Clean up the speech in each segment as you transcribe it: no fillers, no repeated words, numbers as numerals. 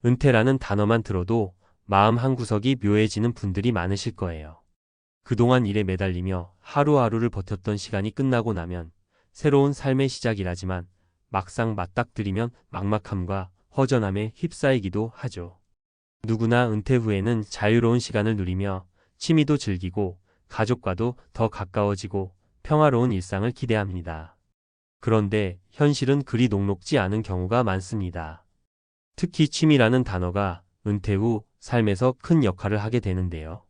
은퇴라는 단어만 들어도 마음 한구석이 묘해지는 분들이 많으실 거예요. 그동안 일에 매달리며 하루하루를 버텼던 시간이 끝나고 나면 새로운 삶의 시작이라지만 막상 맞닥뜨리면 막막함과 허전함에 휩싸이기도 하죠. 누구나 은퇴 후에는 자유로운 시간을 누리며 취미도 즐기고 가족과도 더 가까워지고 평화로운 일상을 기대합니다. 그런데 현실은 그리 녹록지 않은 경우가 많습니다. 특히 취미라는 단어가 은퇴 후 삶에서 큰 역할을 하게 되는데요.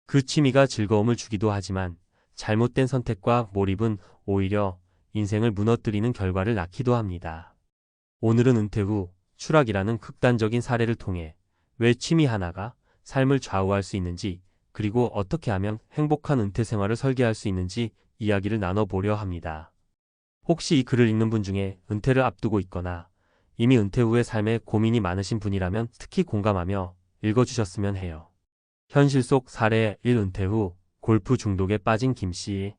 그 취미가 즐거움을 주기도 하지만 잘못된 선택과 몰입은 오히려 인생을 무너뜨리는 결과를 낳기도 합니다. 오늘은 은퇴 후 추락이라는 극단적인 사례를 통해 왜 취미 하나가 삶을 좌우할 수 있는지, 그리고 어떻게 하면 행복한 은퇴 생활을 설계할 수 있는지 이야기를 나눠보려 합니다. 혹시 이 글을 읽는 분 중에 은퇴를 앞두고 있거나 이미 은퇴 후의 삶에 고민이 많으신 분이라면 특히 공감하며 읽어주셨으면 해요. 현실 속 사례 1. 은퇴 후 골프 중독에 빠진 김씨.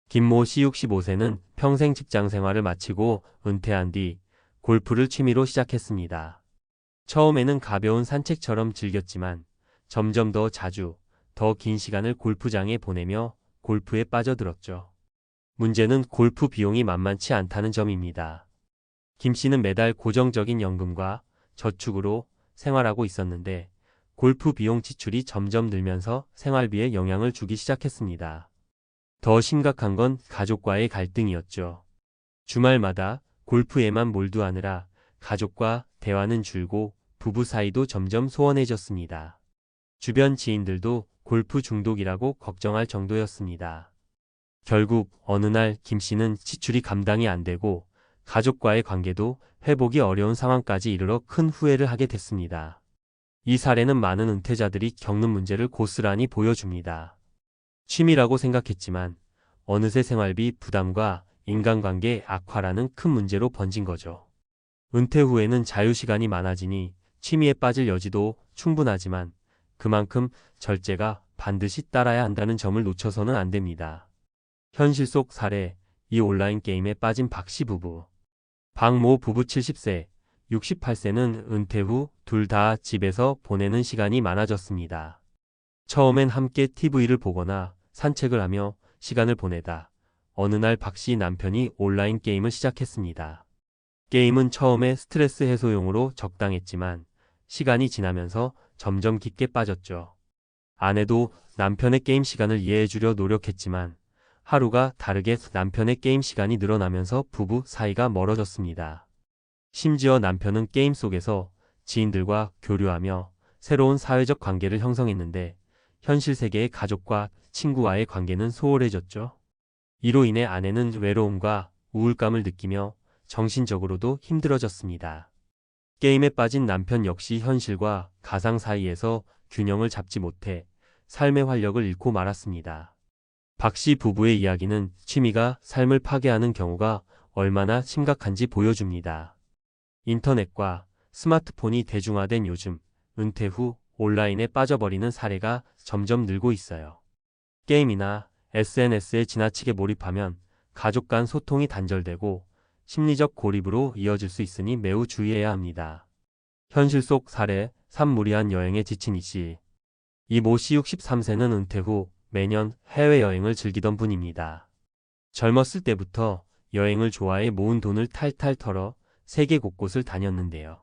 김모 씨 65세는 평생 직장 생활을 마치고 은퇴한 뒤 골프를 취미로 시작했습니다. 처음에는 가벼운 산책처럼 즐겼지만 점점 더 자주, 더 긴 시간을 골프장에 보내며 골프에 빠져들었죠. 문제는 골프 비용이 만만치 않다는 점입니다. 김 씨는 매달 고정적인 연금과 저축으로 생활하고 있었는데 골프 비용 지출이 점점 늘면서 생활비에 영향을 주기 시작했습니다. 더 심각한 건 가족과의 갈등이었죠. 주말마다 골프에만 몰두하느라 가족과 대화는 줄고 부부 사이도 점점 소원해졌습니다. 주변 지인들도 골프 중독이라고 걱정할 정도였습니다. 결국 어느 날 김 씨는 지출이 감당이 안 되고 가족과의 관계도 회복이 어려운 상황까지 이르러 큰 후회를 하게 됐습니다. 이 사례는 많은 은퇴자들이 겪는 문제를 고스란히 보여줍니다. 취미라고 생각했지만 어느새 생활비 부담과 인간관계 악화라는 큰 문제로 번진 거죠. 은퇴 후에는 자유시간이 많아지니 취미에 빠질 여지도 충분하지만 그만큼 절제가 반드시 따라야 한다는 점을 놓쳐서는 안 됩니다. 현실 속 사례, 이 온라인 게임에 빠진 박씨 부부. 박모 부부 70세, 68세는 은퇴 후 둘 다 집에서 보내는 시간이 많아졌습니다. 처음엔 함께 TV를 보거나 산책을 하며 시간을 보내다 어느 날 박씨 남편이 온라인 게임을 시작했습니다. 게임은 처음에 스트레스 해소용으로 적당했지만 시간이 지나면서 점점 깊게 빠졌죠. 아내도 남편의 게임 시간을 이해해주려 노력했지만 하루가 다르게 남편의 게임 시간이 늘어나면서 부부 사이가 멀어졌습니다. 심지어 남편은 게임 속에서 지인들과 교류하며 새로운 사회적 관계를 형성했는데 현실 세계의 가족과 친구와의 관계는 소홀해졌죠. 이로 인해 아내는 외로움과 우울감을 느끼며 정신적으로도 힘들어졌습니다. 게임에 빠진 남편 역시 현실과 가상 사이에서 균형을 잡지 못해 삶의 활력을 잃고 말았습니다. 박씨 부부의 이야기는 취미가 삶을 파괴하는 경우가 얼마나 심각한지 보여줍니다. 인터넷과 스마트폰이 대중화된 요즘, 은퇴 후 온라인에 빠져버리는 사례가 점점 늘고 있어요. 게임이나 SNS에 지나치게 몰입하면 가족 간 소통이 단절되고 심리적 고립으로 이어질 수 있으니 매우 주의해야 합니다. 현실 속 사례 3. 무리한 여행에 지친 이씨. 이 모 씨 63세는 은퇴 후 매년 해외여행을 즐기던 분입니다. 젊었을 때부터 여행을 좋아해 모은 돈을 탈탈 털어 세계 곳곳을 다녔는데요.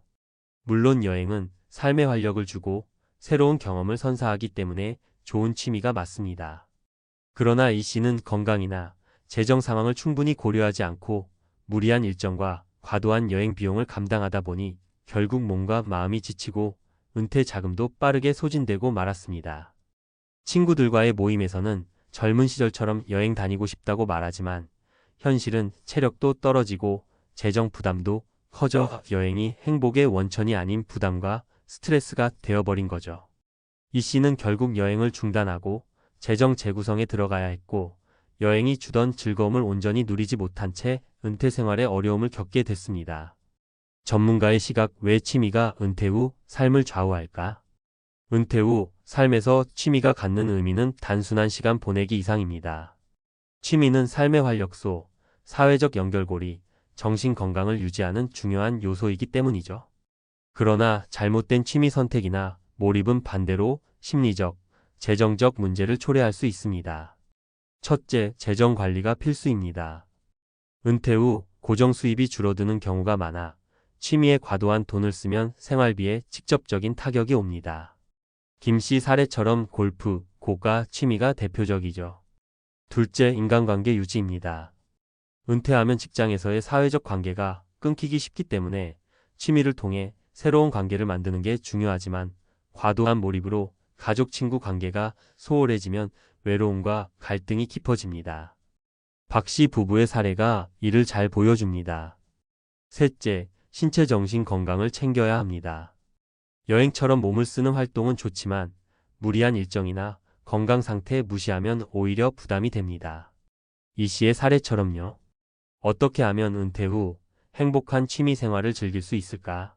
물론 여행은 삶의 활력을 주고 새로운 경험을 선사하기 때문에 좋은 취미가 맞습니다. 그러나 이 씨는 건강이나 재정 상황을 충분히 고려하지 않고 무리한 일정과 과도한 여행 비용을 감당하다 보니 결국 몸과 마음이 지치고 은퇴 자금도 빠르게 소진되고 말았습니다. 친구들과의 모임에서는 젊은 시절처럼 여행 다니고 싶다고 말하지만 현실은 체력도 떨어지고 재정 부담도 커져 여행이 행복의 원천이 아닌 부담과 스트레스가 되어버린 거죠. 이 씨는 결국 여행을 중단하고 재정 재구성에 들어가야 했고 여행이 주던 즐거움을 온전히 누리지 못한 채 은퇴 생활에 어려움을 겪게 됐습니다. 전문가의 시각, 왜 취미가 은퇴 후 삶을 좌우할까? 은퇴 후 삶에서 취미가 갖는 의미는 단순한 시간 보내기 이상입니다. 취미는 삶의 활력소, 사회적 연결고리, 정신 건강을 유지하는 중요한 요소이기 때문이죠. 그러나 잘못된 취미 선택이나 몰입은 반대로 심리적, 재정적 문제를 초래할 수 있습니다. 첫째, 재정 관리가 필수입니다. 은퇴 후 고정 수입이 줄어드는 경우가 많아 취미에 과도한 돈을 쓰면 생활비에 직접적인 타격이 옵니다. 김 씨 사례처럼 골프, 고가 취미가 대표적이죠. 둘째, 인간관계 유지입니다. 은퇴하면 직장에서의 사회적 관계가 끊기기 쉽기 때문에 취미를 통해 새로운 관계를 만드는 게 중요하지만 과도한 몰입으로 가족 친구 관계가 소홀해지면 외로움과 갈등이 깊어집니다. 박 씨 부부의 사례가 이를 잘 보여줍니다. 셋째, 신체 정신 건강을 챙겨야 합니다. 여행처럼 몸을 쓰는 활동은 좋지만 무리한 일정이나 건강 상태 무시하면 오히려 부담이 됩니다. 이 씨의 사례처럼요. 어떻게 하면 은퇴 후 행복한 취미 생활을 즐길 수 있을까?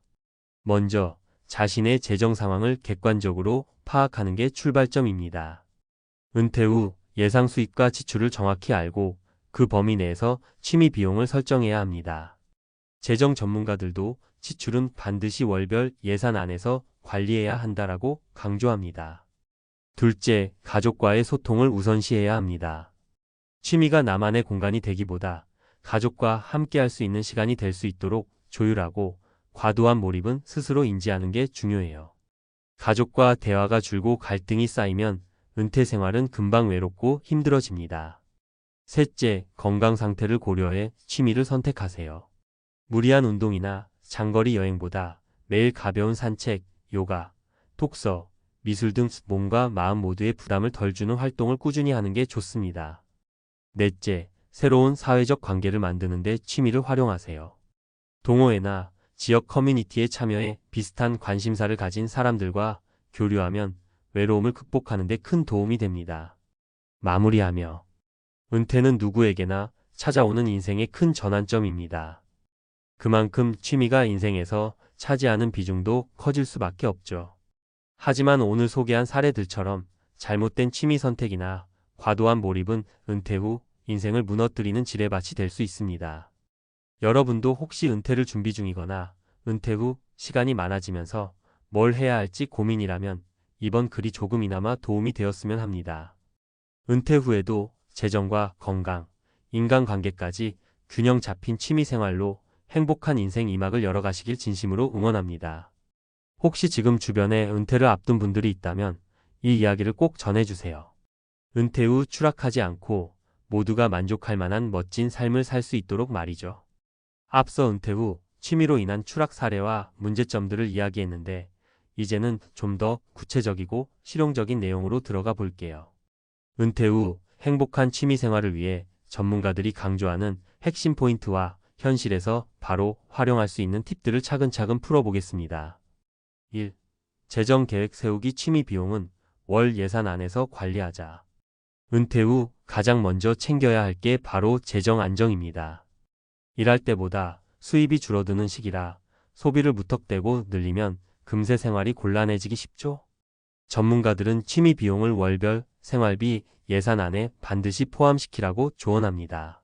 먼저 자신의 재정 상황을 객관적으로 파악하는 게 출발점입니다. 은퇴 후 예상 수입과 지출을 정확히 알고 그 범위 내에서 취미 비용을 설정해야 합니다. 재정 전문가들도 지출은 반드시 월별 예산 안에서 관리해야 한다라고 강조합니다. 둘째, 가족과의 소통을 우선시해야 합니다. 취미가 나만의 공간이 되기보다 가족과 함께 할 수 있는 시간이 될 수 있도록 조율하고 과도한 몰입은 스스로 인지하는 게 중요해요. 가족과 대화가 줄고 갈등이 쌓이면 은퇴 생활은 금방 외롭고 힘들어집니다. 셋째, 건강 상태를 고려해 취미를 선택하세요. 무리한 운동이나 장거리 여행보다 매일 가벼운 산책, 요가, 독서, 미술 등 몸과 마음 모두의 부담을 덜 주는 활동을 꾸준히 하는 게 좋습니다. 넷째, 새로운 사회적 관계를 만드는 데 취미를 활용하세요. 동호회나 지역 커뮤니티에 참여해 비슷한 관심사를 가진 사람들과 교류하면 외로움을 극복하는 데 큰 도움이 됩니다. 마무리하며 은퇴는 누구에게나 찾아오는 인생의 큰 전환점입니다. 그만큼 취미가 인생에서 차지하는 비중도 커질 수밖에 없죠. 하지만 오늘 소개한 사례들처럼 잘못된 취미 선택이나 과도한 몰입은 은퇴 후 인생을 무너뜨리는 지뢰밭이 될 수 있습니다. 여러분도 혹시 은퇴를 준비 중이거나 은퇴 후 시간이 많아지면서 뭘 해야 할지 고민이라면 이번 글이 조금이나마 도움이 되었으면 합니다. 은퇴 후에도 재정과 건강, 인간관계까지 균형 잡힌 취미 생활로 행복한 인생 2막을 열어가시길 진심으로 응원합니다. 혹시 지금 주변에 은퇴를 앞둔 분들이 있다면 이 이야기를 꼭 전해주세요. 은퇴 후 추락하지 않고 모두가 만족할 만한 멋진 삶을 살 수 있도록 말이죠. 앞서 은퇴 후 취미로 인한 추락 사례와 문제점들을 이야기했는데 이제는 좀 더 구체적이고 실용적인 내용으로 들어가 볼게요. 은퇴 후 행복한 취미 생활을 위해 전문가들이 강조하는 핵심 포인트와 현실에서 바로 활용할 수 있는 팁들을 차근차근 풀어보겠습니다. 1. 재정 계획 세우기. 취미 비용은 월 예산 안에서 관리하자. 은퇴 후 가장 먼저 챙겨야 할 게 바로 재정 안정입니다. 일할 때보다 수입이 줄어드는 시기라 소비를 무턱대고 늘리면 금세 생활이 곤란해지기 쉽죠? 전문가들은 취미 비용을 월별 생활비 예산 안에 반드시 포함시키라고 조언합니다.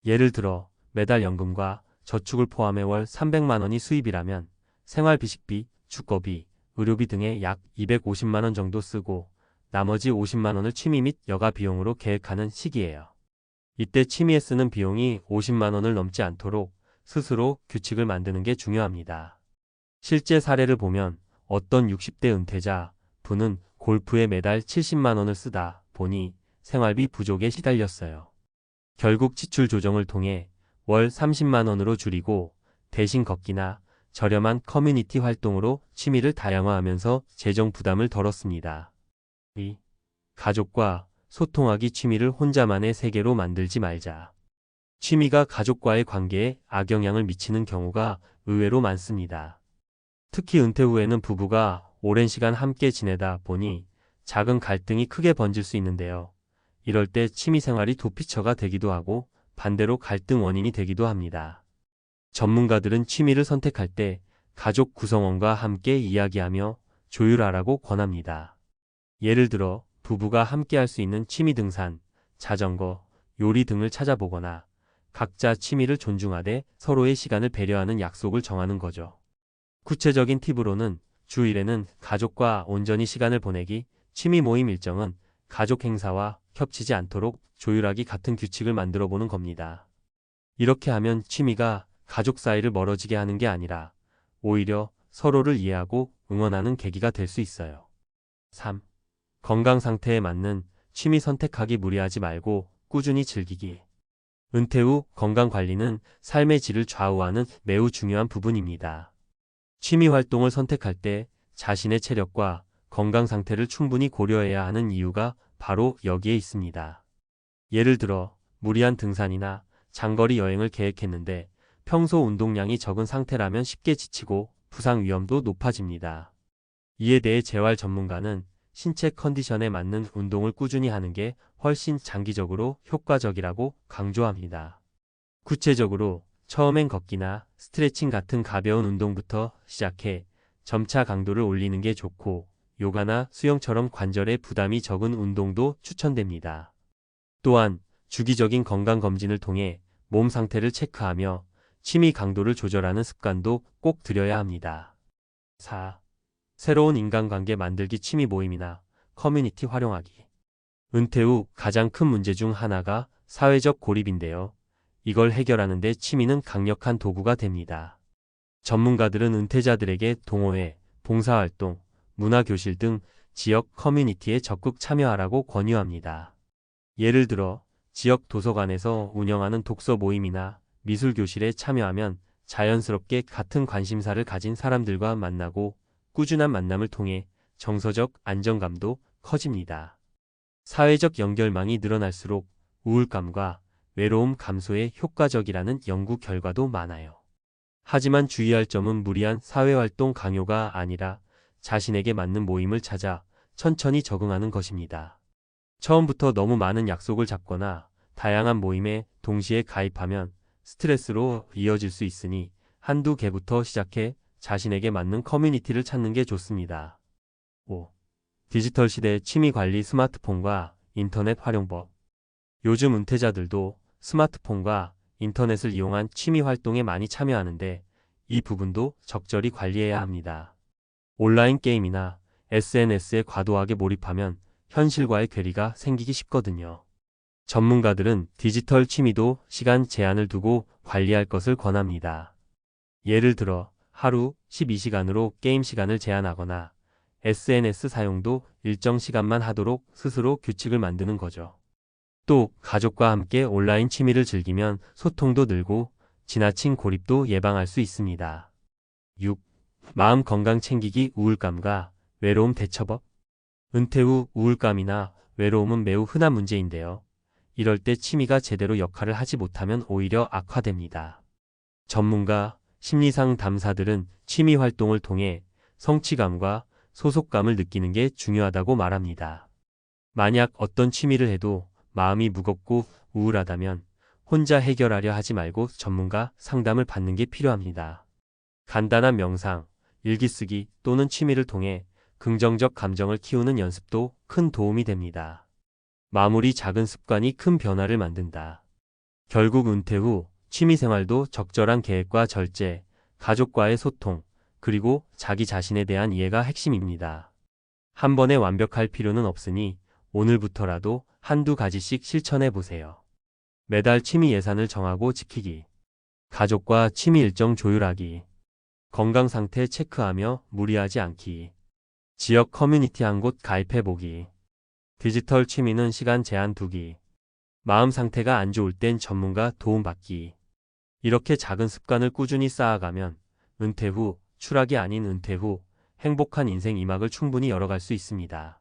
예를 들어 매달 연금과 저축을 포함해 월 300만 원이 수입이라면 생활비 식비, 주거비, 의료비 등에 약 250만 원 정도 쓰고 나머지 50만 원을 취미 및 여가 비용으로 계획하는 시기예요. 이때 취미에 쓰는 비용이 50만 원을 넘지 않도록 스스로 규칙을 만드는 게 중요합니다. 실제 사례를 보면 어떤 60대 은퇴자 분은 골프에 매달 70만 원을 쓰다 보니 생활비 부족에 시달렸어요. 결국 지출 조정을 통해 월 30만 원으로 줄이고 대신 걷기나 저렴한 커뮤니티 활동으로 취미를 다양화하면서 재정 부담을 덜었습니다. 2. 가족과 소통하기. 취미를 혼자만의 세계로 만들지 말자. 취미가 가족과의 관계에 악영향을 미치는 경우가 의외로 많습니다. 특히 은퇴 후에는 부부가 오랜 시간 함께 지내다 보니 작은 갈등이 크게 번질 수 있는데요. 이럴 때 취미 생활이 도피처가 되기도 하고 반대로 갈등 원인이 되기도 합니다. 전문가들은 취미를 선택할 때 가족 구성원과 함께 이야기하며 조율하라고 권합니다. 예를 들어 부부가 함께 할 수 있는 취미 등산, 자전거, 요리 등을 찾아보거나 각자 취미를 존중하되 서로의 시간을 배려하는 약속을 정하는 거죠. 구체적인 팁으로는 주 1회는 가족과 온전히 시간을 보내기, 취미 모임 일정은 가족 행사와 겹치지 않도록 조율하기 같은 규칙을 만들어 보는 겁니다. 이렇게 하면 취미가 가족 사이를 멀어지게 하는 게 아니라 오히려 서로를 이해하고 응원하는 계기가 될 수 있어요. 3. 건강 상태에 맞는 취미 선택하기. 무리하지 말고 꾸준히 즐기기. 은퇴 후 건강 관리는 삶의 질을 좌우하는 매우 중요한 부분입니다. 취미 활동을 선택할 때 자신의 체력과 건강 상태를 충분히 고려해야 하는 이유가 바로 여기에 있습니다. 예를 들어 무리한 등산이나 장거리 여행을 계획했는데 평소 운동량이 적은 상태라면 쉽게 지치고 부상 위험도 높아집니다. 이에 대해 재활 전문가는 신체 컨디션에 맞는 운동을 꾸준히 하는 게 훨씬 장기적으로 효과적이라고 강조합니다. 구체적으로 처음엔 걷기나 스트레칭 같은 가벼운 운동부터 시작해 점차 강도를 올리는 게 좋고, 요가나 수영처럼 관절에 부담이 적은 운동도 추천됩니다. 또한 주기적인 건강검진을 통해 몸 상태를 체크하며 취미 강도를 조절하는 습관도 꼭 들여야 합니다. 4. 새로운 인간관계 만들기. 취미 모임이나 커뮤니티 활용하기. 은퇴 후 가장 큰 문제 중 하나가 사회적 고립인데요. 이걸 해결하는 데 취미는 강력한 도구가 됩니다. 전문가들은 은퇴자들에게 동호회, 봉사활동, 문화교실 등 지역 커뮤니티에 적극 참여하라고 권유합니다. 예를 들어 지역 도서관에서 운영하는 독서 모임이나 미술교실에 참여하면 자연스럽게 같은 관심사를 가진 사람들과 만나고 꾸준한 만남을 통해 정서적 안정감도 커집니다. 사회적 연결망이 늘어날수록 우울감과 외로움 감소에 효과적이라는 연구 결과도 많아요. 하지만 주의할 점은 무리한 사회활동 강요가 아니라 자신에게 맞는 모임을 찾아 천천히 적응하는 것입니다. 처음부터 너무 많은 약속을 잡거나 다양한 모임에 동시에 가입하면 스트레스로 이어질 수 있으니 한두 개부터 시작해 자신에게 맞는 커뮤니티를 찾는 게 좋습니다. 5. 디지털 시대의 취미 관리. 스마트폰과 인터넷 활용법. 요즘 은퇴자들도 스마트폰과 인터넷을 이용한 취미 활동에 많이 참여하는데 이 부분도 적절히 관리해야 합니다. 온라인 게임이나 SNS에 과도하게 몰입하면 현실과의 괴리가 생기기 쉽거든요. 전문가들은 디지털 취미도 시간 제한을 두고 관리할 것을 권합니다. 예를 들어 하루 12시간으로 게임 시간을 제한하거나 SNS 사용도 일정 시간만 하도록 스스로 규칙을 만드는 거죠. 또 가족과 함께 온라인 취미를 즐기면 소통도 늘고 지나친 고립도 예방할 수 있습니다. 6. 마음 건강 챙기기. 우울감과 외로움 대처법. 은퇴 후 우울감이나 외로움은 매우 흔한 문제인데요. 이럴 때 취미가 제대로 역할을 하지 못하면 오히려 악화됩니다. 전문가, 심리상 담사들은 취미 활동을 통해 성취감과 소속감을 느끼는 게 중요하다고 말합니다. 만약 어떤 취미를 해도 마음이 무겁고 우울하다면 혼자 해결하려 하지 말고 전문가 상담을 받는 게 필요합니다. 간단한 명상, 일기쓰기 또는 취미를 통해 긍정적 감정을 키우는 연습도 큰 도움이 됩니다. 마무리. 작은 습관이 큰 변화를 만든다. 결국 은퇴 후 취미생활도 적절한 계획과 절제, 가족과의 소통, 그리고 자기 자신에 대한 이해가 핵심입니다. 한 번에 완벽할 필요는 없으니 오늘부터라도 한두 가지씩 실천해 보세요. 매달 취미 예산을 정하고 지키기. 가족과 취미 일정 조율하기. 건강 상태 체크하며 무리하지 않기. 지역 커뮤니티 한 곳 가입해 보기. 디지털 취미는 시간 제한 두기. 마음 상태가 안 좋을 땐 전문가 도움 받기. 이렇게 작은 습관을 꾸준히 쌓아가면 은퇴 후, 추락이 아닌 은퇴 후 행복한 인생 2막을 충분히 열어갈 수 있습니다.